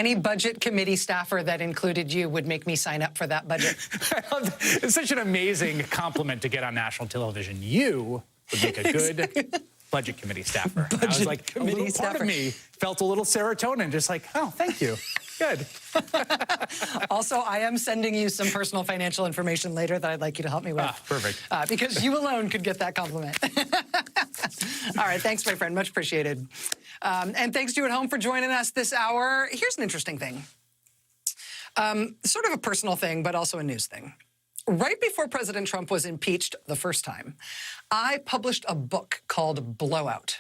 Any budget committee staffer that included you would make me sign up for that budget. It's such an amazing compliment to get on national television. You would make a good budget committee staffer. I was like, a little part of me felt a little serotonin, just like, oh, thank you. Good. Also, I am sending you some personal financial information later that I'd like you to help me with. Perfect. Because you alone could get that compliment. All right, thanks, my friend. Much appreciated. And thanks to you at home for joining us this hour. Here's an interesting thing. Sort of a personal thing, but also a news thing. Right before President Trump was impeached the first time, I published a book called Blowout.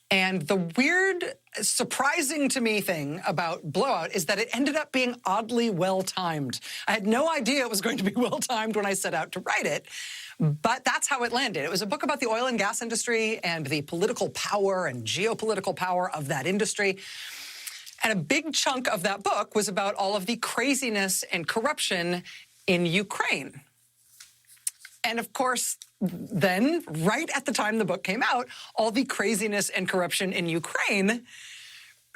And the weird, surprising to me thing about Blowout is that it ended up being oddly well-timed. I had no idea it was going to be well-timed when I set out to write it, but that's how it landed. It was a book about the oil and gas industry and the political power and geopolitical power of that industry. And a big chunk of that book was about all of the craziness and corruption in Ukraine. And of course, then, right at the time the book came out, all the craziness and corruption in Ukraine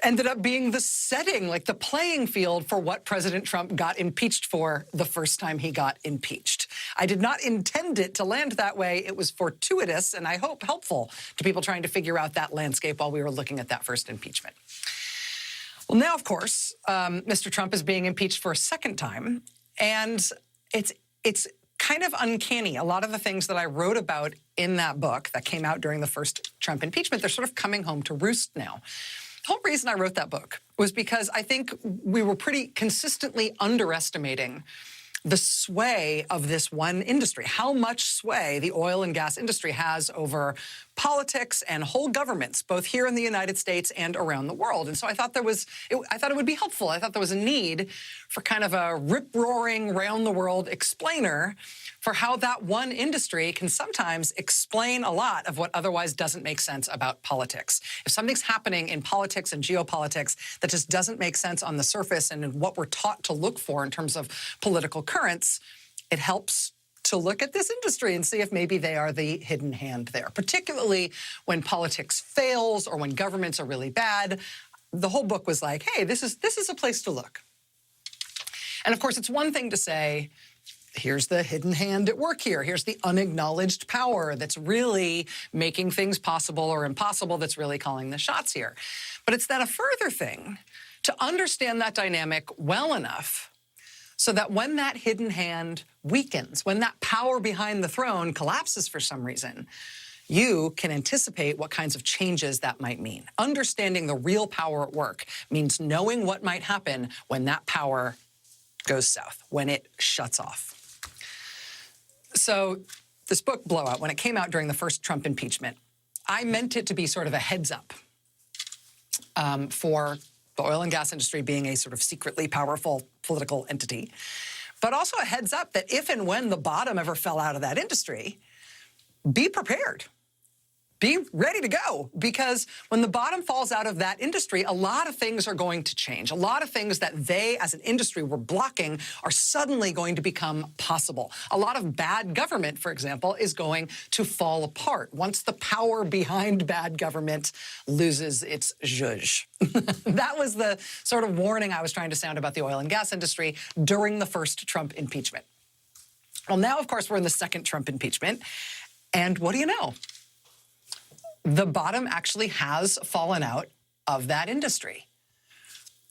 ended up being the setting, like the playing field for what President Trump got impeached for the first time he got impeached. I did not intend it to land that way. It was fortuitous and I hope helpful to people trying to figure out that landscape while we were looking at that first impeachment. Well, now, of course, Mr. Trump is being impeached for a second time, and it's kind of uncanny. A lot of the things that I wrote about in that book that came out during the first Trump impeachment, they're sort of coming home to roost now. The whole reason I wrote that book was because I think we were pretty consistently underestimating the sway of this one industry, how much sway the oil and gas industry has over politics and whole governments, both here in the United States and around the world. And so I thought I thought it would be helpful. I thought there was a need for kind of a rip-roaring, round-the-world explainer for how that one industry can sometimes explain a lot of what otherwise doesn't make sense about politics. If something's happening in politics and geopolitics that just doesn't make sense on the surface and in what we're taught to look for in terms of political currents, it helps to look at this industry and see if maybe they are the hidden hand there, particularly when politics fails or when governments are really bad. The whole book was like, hey, this is a place to look. And of course, it's one thing to say, here's the hidden hand at work here. Here's the unacknowledged power that's really making things possible or impossible, that's really calling the shots here. But it's then a further thing to understand that dynamic well enough so that when that hidden hand weakens, when that power behind the throne collapses for some reason, you can anticipate what kinds of changes that might mean. Understanding the real power at work means knowing what might happen when that power goes south, when it shuts off. So this book, Blowout, when it came out during the first Trump impeachment, I meant it to be sort of a heads up for the oil and gas industry being a sort of secretly powerful political entity, but also a heads up that if and when the bottom ever fell out of that industry, be prepared. Be ready to go, because when the bottom falls out of that industry, a lot of things are going to change. A lot of things that they, as an industry, were blocking are suddenly going to become possible. A lot of bad government, for example, is going to fall apart once the power behind bad government loses its zhuzh. That was the sort of warning I was trying to sound about the oil and gas industry during the first Trump impeachment. Well, now, of course, we're in the second Trump impeachment, and what do you know? The bottom actually has fallen out of that industry.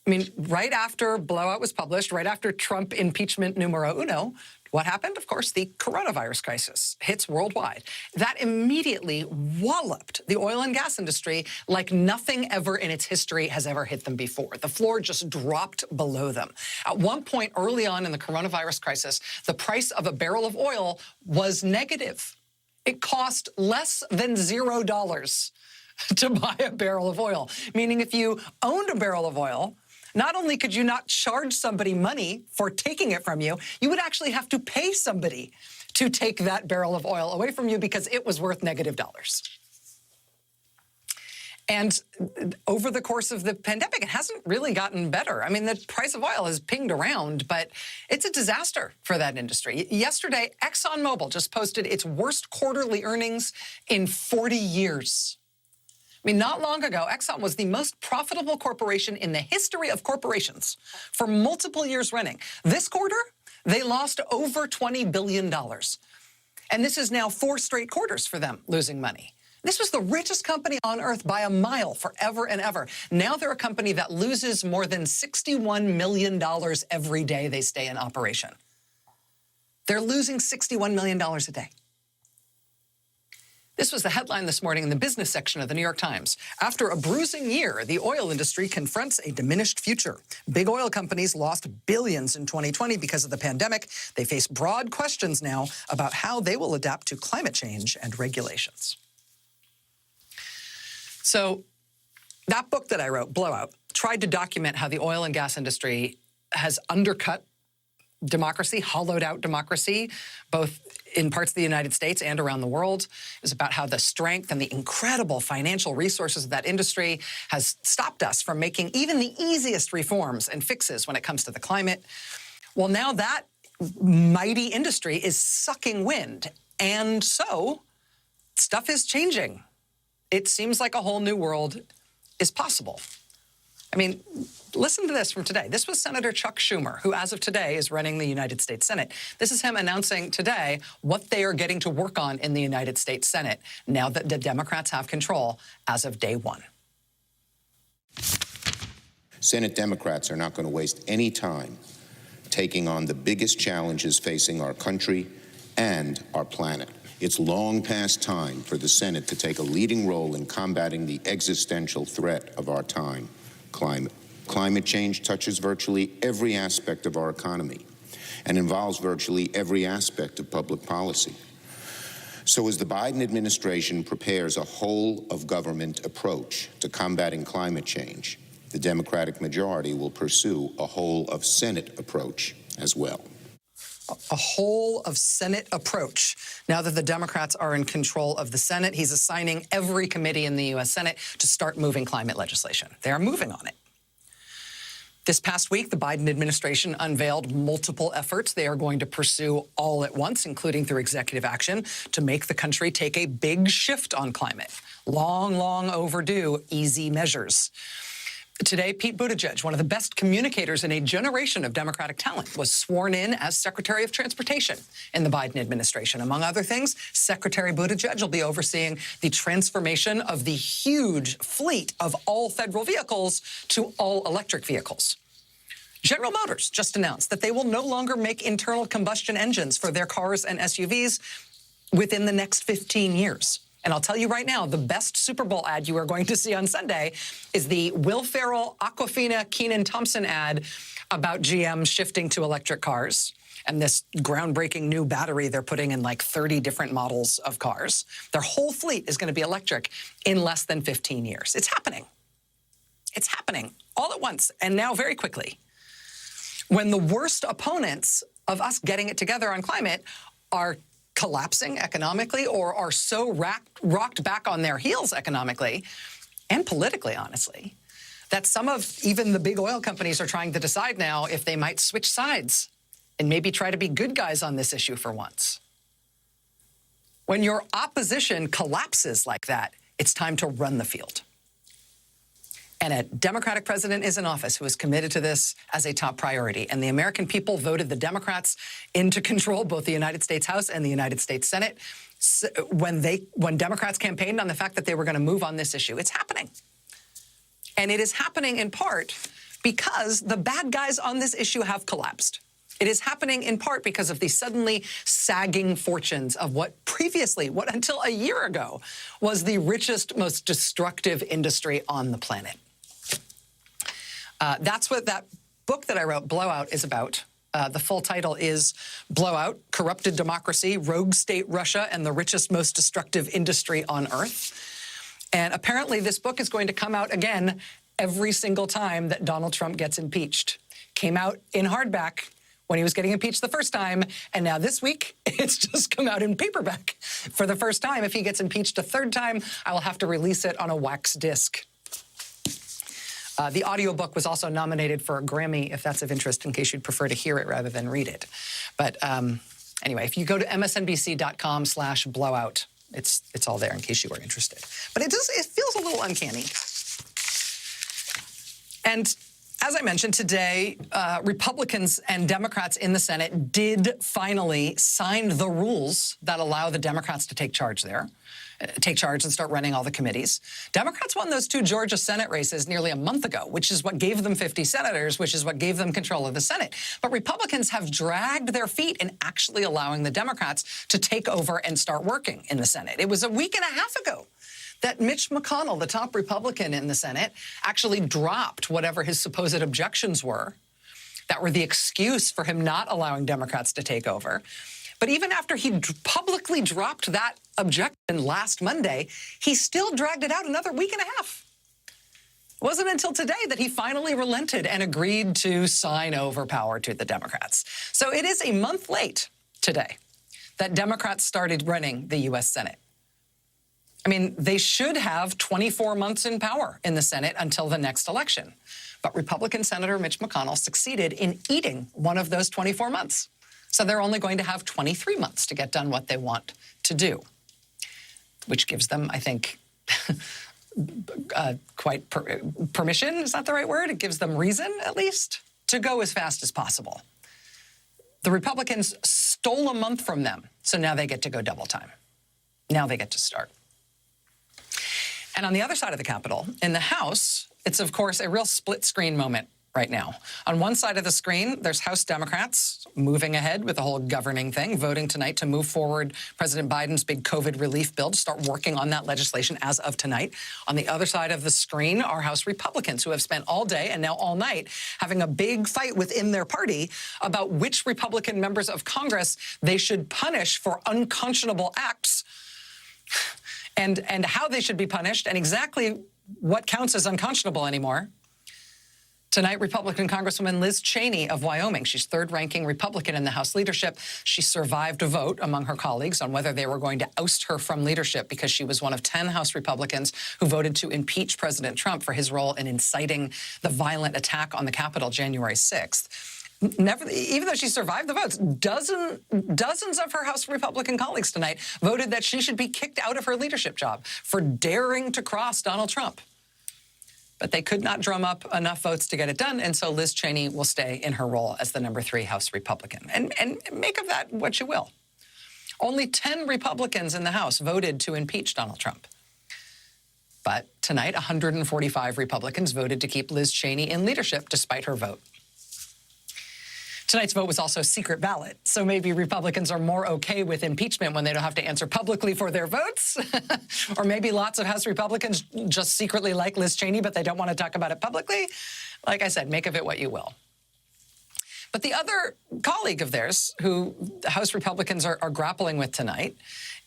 I mean, right after Blowout was published, right after Trump impeachment numero uno, what happened? Of course, the coronavirus crisis hits worldwide. That immediately walloped the oil and gas industry like nothing ever in its history has ever hit them before. The floor just dropped below them. At one point early on in the coronavirus crisis, the price of a barrel of oil was negative. It cost less than $0 to buy a barrel of oil, meaning if you owned a barrel of oil, not only could you not charge somebody money for taking it from you, you would actually have to pay somebody to take that barrel of oil away from you because it was worth negative dollars. And over the course of the pandemic, it hasn't really gotten better. I mean, the price of oil has pinged around, but it's a disaster for that industry. Yesterday, ExxonMobil just posted its worst quarterly earnings in 40 years. I mean, not long ago, Exxon was the most profitable corporation in the history of corporations for multiple years running. This quarter, they lost over $20 billion. And this is now 4 straight quarters for them losing money. This was the richest company on earth by a mile forever and ever. Now they're a company that loses more than $61 million every day they stay in operation. They're losing $61 million a day. This was the headline this morning in the business section of the New York Times. After a bruising year, the oil industry confronts a diminished future. Big oil companies lost billions in 2020 because of the pandemic. They face broad questions now about how they will adapt to climate change and regulations. So that book that I wrote, Blowout, tried to document how the oil and gas industry has undercut democracy, hollowed out democracy, both in parts of the United States and around the world. It was about how the strength and the incredible financial resources of that industry has stopped us from making even the easiest reforms and fixes when it comes to the climate. Well, now that mighty industry is sucking wind. And so stuff is changing. It seems like a whole new world is possible. I mean, listen to this from today. This was Senator Chuck Schumer, who as of today is running the United States Senate. This is him announcing today what they are getting to work on in the United States Senate now that the Democrats have control as of day one. Senate Democrats are not going to waste any time taking on the biggest challenges facing our country and our planet. It's long past time for the Senate to take a leading role in combating the existential threat of our time. Climate change touches virtually every aspect of our economy and involves virtually every aspect of public policy. So as the Biden administration prepares a whole-of-government approach to combating climate change, the Democratic majority will pursue a whole-of-Senate approach as well. A whole-of-Senate approach. Now that the Democrats are in control of the Senate, he's assigning every committee in the U.S. Senate to start moving climate legislation. They are moving on it. This past week, the Biden administration unveiled multiple efforts they are going to pursue all at once, including through executive action, to make the country take a big shift on climate. Long, long overdue, easy measures. Today, Pete Buttigieg, one of the best communicators in a generation of Democratic talent, was sworn in as Secretary of Transportation in the Biden administration. Among other things, Secretary Buttigieg will be overseeing the transformation of the huge fleet of all federal vehicles to all electric vehicles. General Motors just announced that they will no longer make internal combustion engines for their cars and SUVs within the next 15 years. And I'll tell you right now, the best Super Bowl ad you are going to see on Sunday is the Will Ferrell, Awkwafina, Kenan-Thompson ad about GM shifting to electric cars and this groundbreaking new battery they're putting in like 30 different models of cars. Their whole fleet is going to be electric in less than 15 years. It's happening. It's happening all at once and now very quickly. When the worst opponents of us getting it together on climate are collapsing economically or are so rocked back on their heels economically and politically, honestly, that some of even the big oil companies are trying to decide now if they might switch sides and maybe try to be good guys on this issue for once. When your opposition collapses like that, it's time to run the field. And a Democratic president is in office who is committed to this as a top priority. And the American people voted the Democrats into control, both the United States House and the United States Senate, when Democrats campaigned on the fact that they were going to move on this issue. It's happening. And it is happening in part because the bad guys on this issue have collapsed. It is happening in part because of the suddenly sagging fortunes of what until a year ago was the richest, most destructive industry on the planet. That's what that book that I wrote, Blowout, is about. The full title is Blowout, Corrupted Democracy, Rogue State Russia, and the Richest, Most Destructive Industry on Earth. And apparently this book is going to come out again every single time that Donald Trump gets impeached. Came out in hardback when he was getting impeached the first time, and now this week, it's just come out in paperback for the first time. If he gets impeached a third time, I will have to release it on a wax disc. The audiobook was also nominated for a Grammy, if that's of interest, in case you'd prefer to hear it rather than read it. But anyway, if you go to msnbc.com/blowout, It's all there in case you were interested. But it feels a little uncanny. And as I mentioned today, Republicans and Democrats in the Senate did finally sign the rules that allow the Democrats to take charge and start running all the committees. Democrats won those 2 Georgia Senate races nearly a month ago, which is what gave them 50 senators, which is what gave them control of the Senate. But Republicans have dragged their feet in actually allowing the Democrats to take over and start working in the Senate. It was a week and a half ago that Mitch McConnell, the top Republican in the Senate, actually dropped whatever his supposed objections were that were the excuse for him not allowing Democrats to take over. But even after he publicly dropped that objection last Monday, he still dragged it out another week and a half. It wasn't until today that he finally relented and agreed to sign over power to the Democrats. So it is a month late today that Democrats started running the U.S. Senate. I mean, they should have 24 months in power in the Senate until the next election. But Republican Senator Mitch McConnell succeeded in eating one of those 24 months. So they're only going to have 23 months to get done what they want to do, which gives them, I think, permission, is that the right word? It gives them reason, at least, to go as fast as possible. The Republicans stole a month from them, so now they get to go double time. Now they get to start. And on the other side of the Capitol, in the House, it's, of course, a real split-screen moment right now. On one side of the screen, there's House Democrats moving ahead with the whole governing thing, voting tonight to move forward President Biden's big COVID relief bill, to start working on that legislation as of tonight. On the other side of the screen are House Republicans, who have spent all day and now all night having a big fight within their party about which Republican members of Congress they should punish for unconscionable acts and how they should be punished and exactly what counts as unconscionable anymore. Tonight, Republican Congresswoman Liz Cheney of Wyoming, she's third-ranking Republican in the House leadership. She survived a vote among her colleagues on whether they were going to oust her from leadership because she was one of 10 House Republicans who voted to impeach President Trump for his role in inciting the violent attack on the Capitol January 6th. Even though she survived the votes, dozens of her House Republican colleagues tonight voted that she should be kicked out of her leadership job for daring to cross Donald Trump. But they could not drum up enough votes to get it done, and so Liz Cheney will stay in her role as the number 3 House Republican. And make of that what you will. Only 10 Republicans in the House voted to impeach Donald Trump. But tonight, 145 Republicans voted to keep Liz Cheney in leadership despite her vote. Tonight's vote was also a secret ballot, so maybe Republicans are more okay with impeachment when they don't have to answer publicly for their votes. Or maybe lots of House Republicans just secretly like Liz Cheney, but they don't want to talk about it publicly. Like I said, make of it what you will. But the other colleague of theirs who House Republicans are grappling with tonight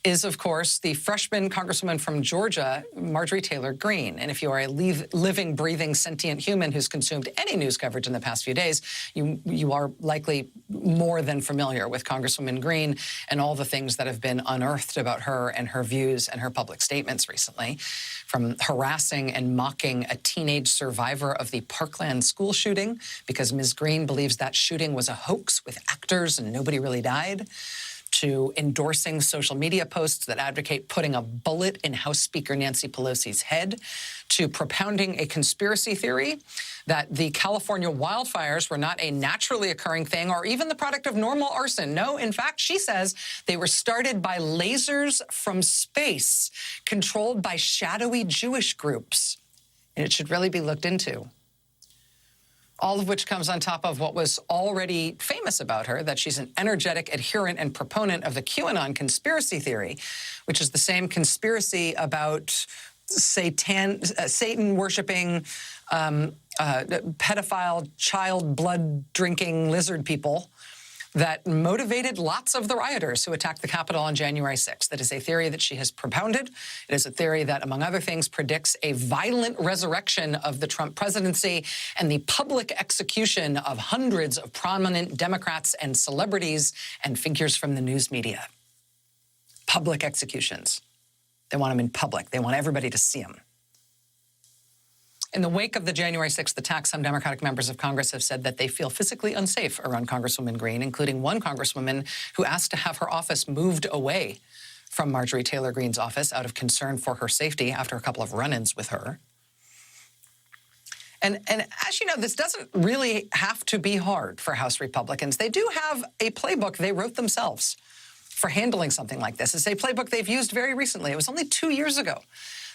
is, of course, the freshman Congresswoman from Georgia, Marjorie Taylor Greene. And if you are a living, breathing, sentient human who's consumed any news coverage in the past few days, you are likely more than familiar with Congresswoman Greene and all the things that have been unearthed about her and her views and her public statements recently, from harassing and mocking a teenage survivor of the Parkland school shooting because Ms. Greene believes that shooting was a hoax with actors and nobody really died, to endorsing social media posts that advocate putting a bullet in House Speaker Nancy Pelosi's head, to propounding a conspiracy theory that the California wildfires were not a naturally occurring thing or even the product of normal arson. No, in fact, she says they were started by lasers from space, controlled by shadowy Jewish groups, and it should really be looked into. All of which comes on top of what was already famous about her, that she's an energetic adherent and proponent of the QAnon conspiracy theory, which is the same conspiracy about Satan-worshipping, pedophile, child blood-drinking lizard people that motivated lots of the rioters who attacked the Capitol on January 6th. That is a theory that she has propounded. It is a theory that, among other things, predicts a violent resurrection of the Trump presidency and the public execution of hundreds of prominent Democrats and celebrities and figures from the news media. Public executions. They want them in public. They want everybody to see them. In the wake of the January 6th attack, some Democratic members of Congress have said that they feel physically unsafe around Congresswoman Greene, including one Congresswoman who asked to have her office moved away from Marjorie Taylor Greene's office out of concern for her safety after a couple of run-ins with her. And as you know, this doesn't really have to be hard for House Republicans. They do have a playbook they wrote themselves for handling something like this. It's a playbook they've used very recently. It was only 2 years ago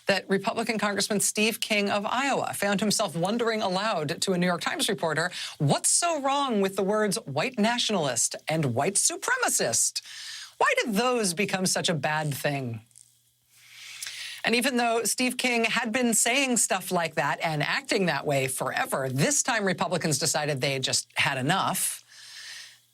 that Republican Congressman Steve King of Iowa found himself wondering aloud to a New York Times reporter, what's so wrong with the words white nationalist and white supremacist? Why did those become such a bad thing? And even though Steve King had been saying stuff like that and acting that way forever, this time Republicans decided they had just had enough.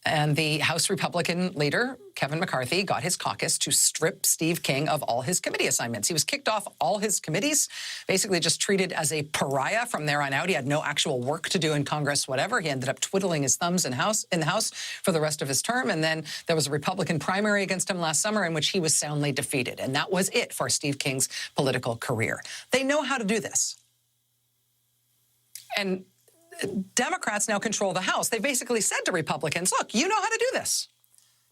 And the House Republican leader, Kevin McCarthy, got his caucus to strip Steve King of all his committee assignments. He was kicked off all his committees, basically just treated as a pariah from there on out. He had no actual work to do in Congress, whatever. He ended up twiddling his thumbs in the House for the rest of his term. And then there was a Republican primary against him last summer in which he was soundly defeated. And that was it for Steve King's political career. They know how to do this. And Democrats now control the House. They basically said to Republicans, look, you know how to do this.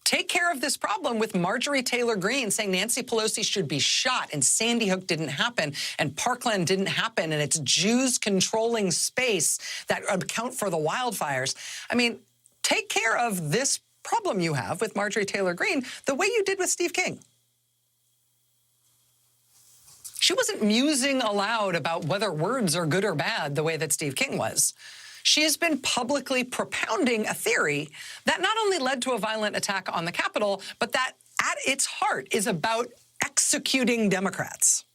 Take care of this problem with Marjorie Taylor Greene saying Nancy Pelosi should be shot and Sandy Hook didn't happen and Parkland didn't happen and it's Jews controlling space that account for the wildfires. I mean, take care of this problem you have with Marjorie Taylor Greene the way you did with Steve King. She wasn't musing aloud about whether words are good or bad the way that Steve King was. She has been publicly propounding a theory that not only led to a violent attack on the Capitol, but that at its heart is about executing Democrats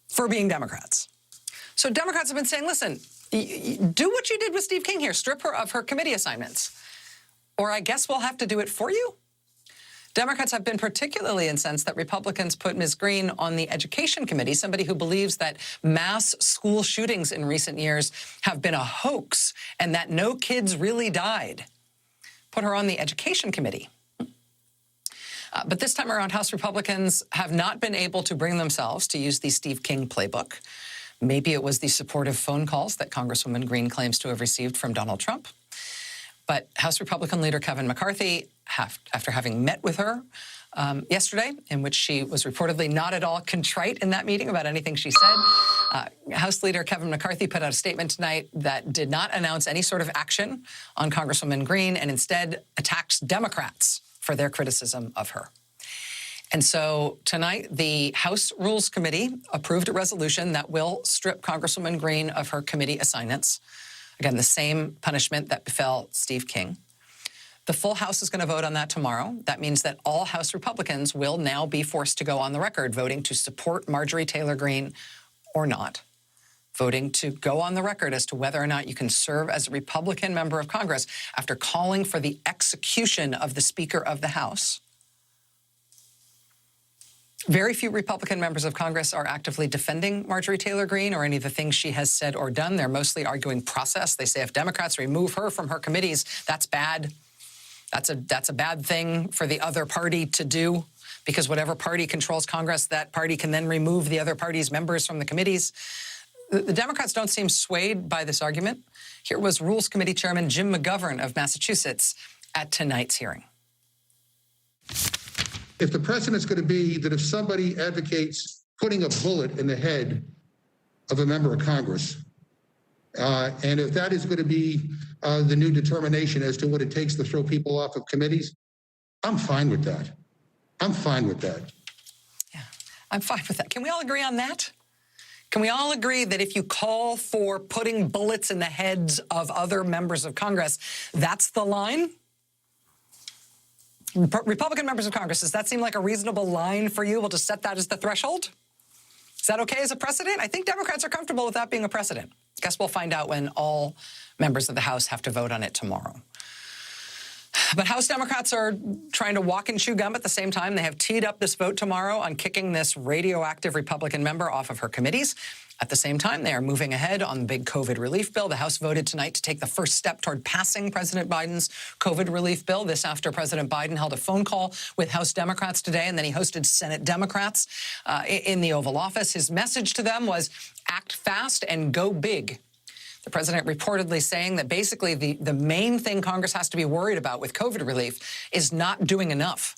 for being Democrats. So Democrats have been saying, listen, do what you did with Steve King here. Strip her of her committee assignments. Or I guess we'll have to do it for you. Democrats have been particularly incensed that Republicans put Ms. Greene on the Education Committee, somebody who believes that mass school shootings in recent years have been a hoax and that no kids really died. Put her on the Education Committee. But this time around, House Republicans have not been able to bring themselves to use the Steve King playbook. Maybe it was the supportive phone calls that Congresswoman Greene claims to have received from Donald Trump. But House Republican leader Kevin McCarthy, after having met with her yesterday, in which she was reportedly not at all contrite in that meeting about anything she said, House Leader Kevin McCarthy put out a statement tonight that did not announce any sort of action on Congresswoman Greene and instead attacked Democrats for their criticism of her. And so tonight, the House Rules Committee approved a resolution that will strip Congresswoman Greene of her committee assignments. Again, the same punishment that befell Steve King. The full House is going to vote on that tomorrow. That means that all House Republicans will now be forced to go on the record voting to support Marjorie Taylor Greene or not. Voting to go on the record as to whether or not you can serve as a Republican member of Congress after calling for the execution of the Speaker of the House. Very few Republican members of Congress are actively defending Marjorie Taylor Greene or any of the things she has said or done. They're mostly arguing process. They say if Democrats remove her from her committees, that's bad. That's a bad thing for the other party to do, because whatever party controls Congress, that party can then remove the other party's members from the committees. The Democrats don't seem swayed by this argument. Here was Rules Committee Chairman Jim McGovern of Massachusetts at tonight's hearing. If the precedent's going to be that if somebody advocates putting a bullet in the head of a member of Congress, and if that is going to be the new determination as to what it takes to throw people off of committees, I'm fine with that. I'm fine with that. Yeah, I'm fine with that. Can we all agree on that? Can we all agree that if you call for putting bullets in the heads of other members of Congress, that's the line? Republican members of Congress, does that seem like a reasonable line for you? We'll just set that as the threshold? Is that okay as a precedent? I think Democrats are comfortable with that being a precedent. Guess we'll find out when all members of the House have to vote on it tomorrow. But House Democrats are trying to walk and chew gum at the same time. They have teed up this vote tomorrow on kicking this radioactive Republican member off of her committees. At the same time, they are moving ahead on the big COVID relief bill. The House voted tonight to take the first step toward passing President Biden's COVID relief bill. This after President Biden held a phone call with House Democrats today, and then he hosted Senate Democrats in the Oval Office. His message to them was act fast and go big. The president reportedly saying that basically the main thing Congress has to be worried about with COVID relief is not doing enough.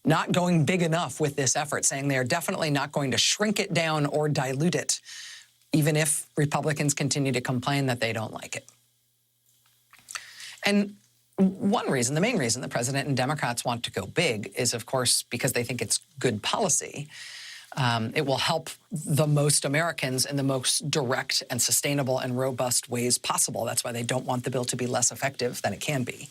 not going big enough with this effort, saying they are definitely not going to shrink it down or dilute it, even if Republicans continue to complain that they don't like it. And one reason, the main reason the president and Democrats want to go big is, of course, because they think it's good policy. It will help the most Americans in the most direct and sustainable and robust ways possible. That's why they don't want the bill to be less effective than it can be.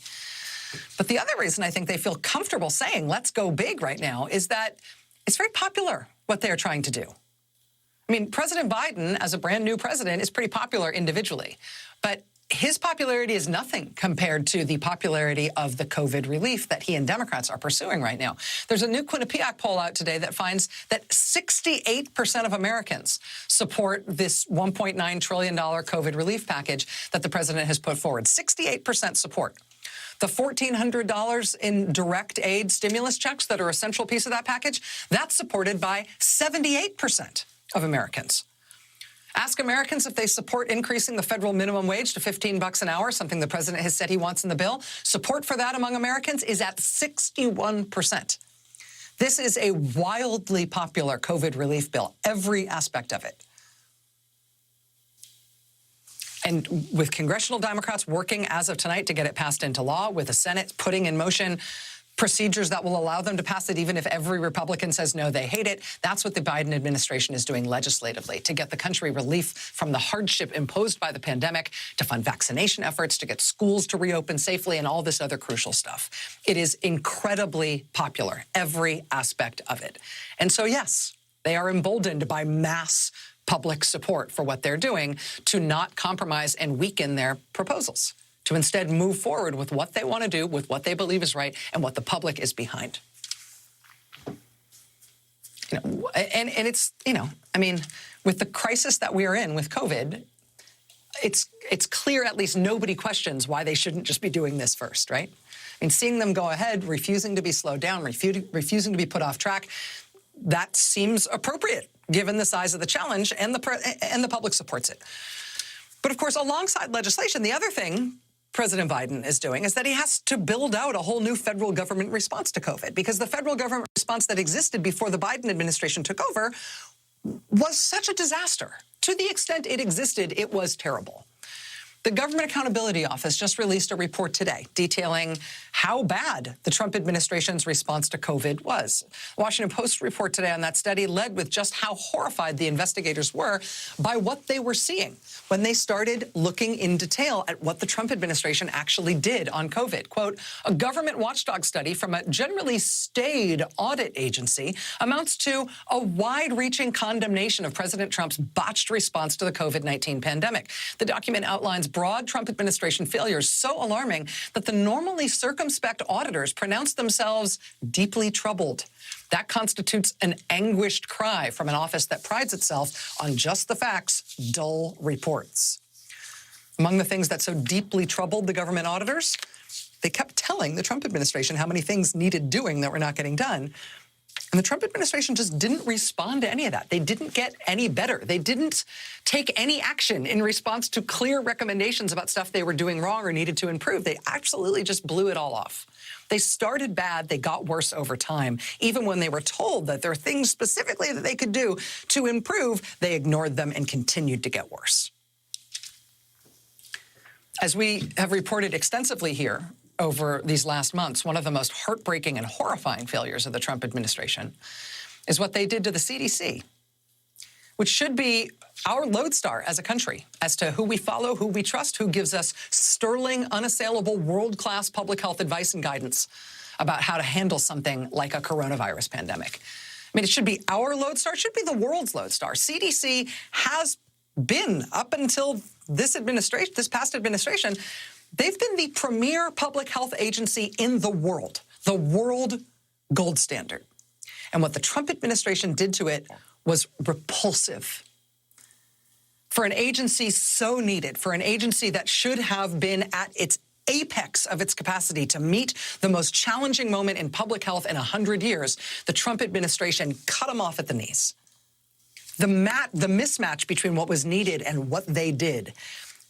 But the other reason I think they feel comfortable saying, let's go big right now, is that it's very popular what they're trying to do. I mean, President Biden, as a brand new president, is pretty popular individually. But his popularity is nothing compared to the popularity of the COVID relief that he and Democrats are pursuing right now. There's a new Quinnipiac poll out today that finds that 68% of Americans support this $1.9 trillion COVID relief package that the president has put forward. 68% support. The $1,400 in direct aid stimulus checks that are a central piece of that package, that's supported by 78% of Americans. Ask Americans if they support increasing the federal minimum wage to $15 an hour, something the president has said he wants in the bill. Support for that among Americans is at 61%. This is a wildly popular COVID relief bill, every aspect of it. And with congressional Democrats working as of tonight to get it passed into law, with the Senate putting in motion procedures that will allow them to pass it even if every Republican says no, they hate it. That's what the Biden administration is doing legislatively, to get the country relief from the hardship imposed by the pandemic, to fund vaccination efforts, to get schools to reopen safely, and all this other crucial stuff. It is incredibly popular, every aspect of it. And so, yes, they are emboldened by mass public support for what they're doing to not compromise and weaken their proposals, to instead move forward with what they want to do, with what they believe is right, and what the public is behind. And it's, I mean, with the crisis that we are in with COVID, it's clear at least nobody questions why they shouldn't just be doing this first, right? I mean, seeing them go ahead, refusing to be slowed down, refusing to be put off track, that seems appropriate given the size of the challenge, and the public supports it. But of course, alongside legislation, the other thing President Biden is doing is that he has to build out a whole new federal government response to COVID, because the federal government response that existed before the Biden administration took over was such a disaster. To the extent it existed, it was terrible. The Government Accountability Office just released a report today detailing how bad the Trump administration's response to COVID was. The Washington Post report today on that study led with just how horrified the investigators were by what they were seeing when they started looking in detail at what the Trump administration actually did on COVID. Quote, a government watchdog study from a generally staid audit agency amounts to a wide-reaching condemnation of President Trump's botched response to the COVID-19 pandemic. The document outlines broad Trump administration failures so alarming that the normally circumspect auditors pronounced themselves deeply troubled. That constitutes an anguished cry from an office that prides itself on just the facts, dull reports. Among the things that so deeply troubled the government auditors, they kept telling the Trump administration how many things needed doing that were not getting done. And the Trump administration just didn't respond to any of that. They didn't get any better. They didn't take any action in response to clear recommendations about stuff they were doing wrong or needed to improve. They absolutely just blew it all off. They started bad. They got worse over time. Even when they were told that there are things specifically that they could do to improve, they ignored them and continued to get worse. As we have reported extensively here over these last months, one of the most heartbreaking and horrifying failures of the Trump administration is what they did to the CDC, which should be our lodestar as a country as to who we follow, who we trust, who gives us sterling, unassailable, world-class public health advice and guidance about how to handle something like a coronavirus pandemic. I mean, it should be our lodestar, it should be the world's lodestar. CDC has been, up until this administration, this past administration, they've been the premier public health agency in the world gold standard. And what the Trump administration did to it was repulsive. For an agency so needed, for an agency that should have been at its apex of its capacity to meet the most challenging moment in public health in 100 years, the Trump administration cut them off at the knees. The mismatch between what was needed and what they did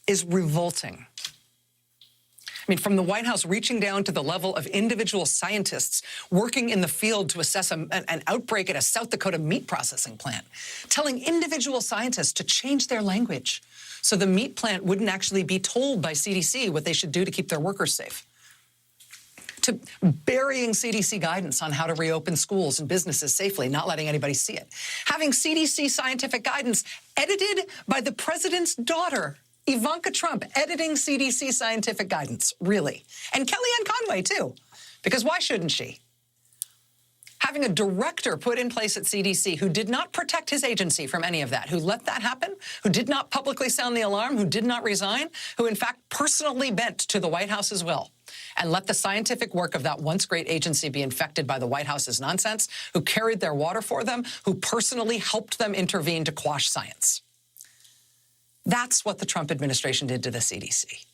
is revolting. I mean, from the White House reaching down to the level of individual scientists working in the field to assess an outbreak at a South Dakota meat processing plant, telling individual scientists to change their language so the meat plant wouldn't actually be told by CDC what they should do to keep their workers safe, to burying CDC guidance on how to reopen schools and businesses safely, not letting anybody see it, having CDC scientific guidance edited by the president's daughter, Ivanka Trump, editing CDC scientific guidance, really. And Kellyanne Conway, too, because why shouldn't she? Having a director put in place at CDC who did not protect his agency from any of that, who let that happen, who did not publicly sound the alarm, who did not resign, who in fact personally bent to the White House's will and let the scientific work of that once great agency be infected by the White House's nonsense, who carried their water for them, who personally helped them intervene to quash science. That's what the Trump administration did to the CDC.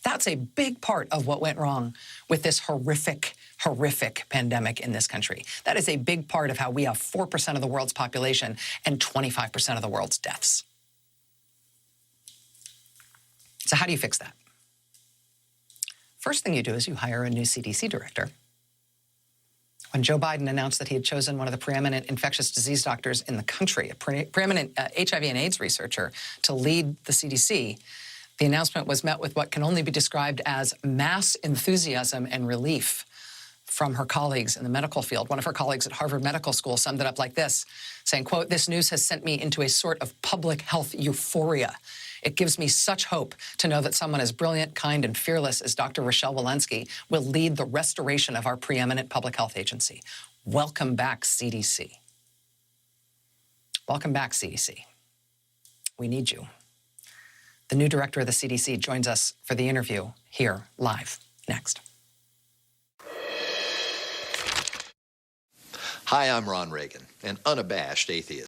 That's a big part of what went wrong with this horrific, horrific pandemic in this country. That is a big part of how we have 4% of the world's population and 25% of the world's deaths. So how do you fix that? First thing you do is you hire a new CDC director. When Joe Biden announced that he had chosen one of the preeminent infectious disease doctors in the country, a preeminent HIV and AIDS researcher, to lead the CDC, the announcement was met with what can only be described as mass enthusiasm and relief from her colleagues in the medical field. One of her colleagues at Harvard Medical School summed it up like this, saying, quote, "This news has sent me into a sort of public health euphoria. It gives me such hope to know that someone as brilliant, kind, and fearless as Dr. Rochelle Walensky will lead the restoration of our preeminent public health agency. Welcome back, CDC. Welcome back, CDC. We need you." The new director of the CDC joins us for the interview here live next. Hi, I'm Ron Reagan, an unabashed atheist.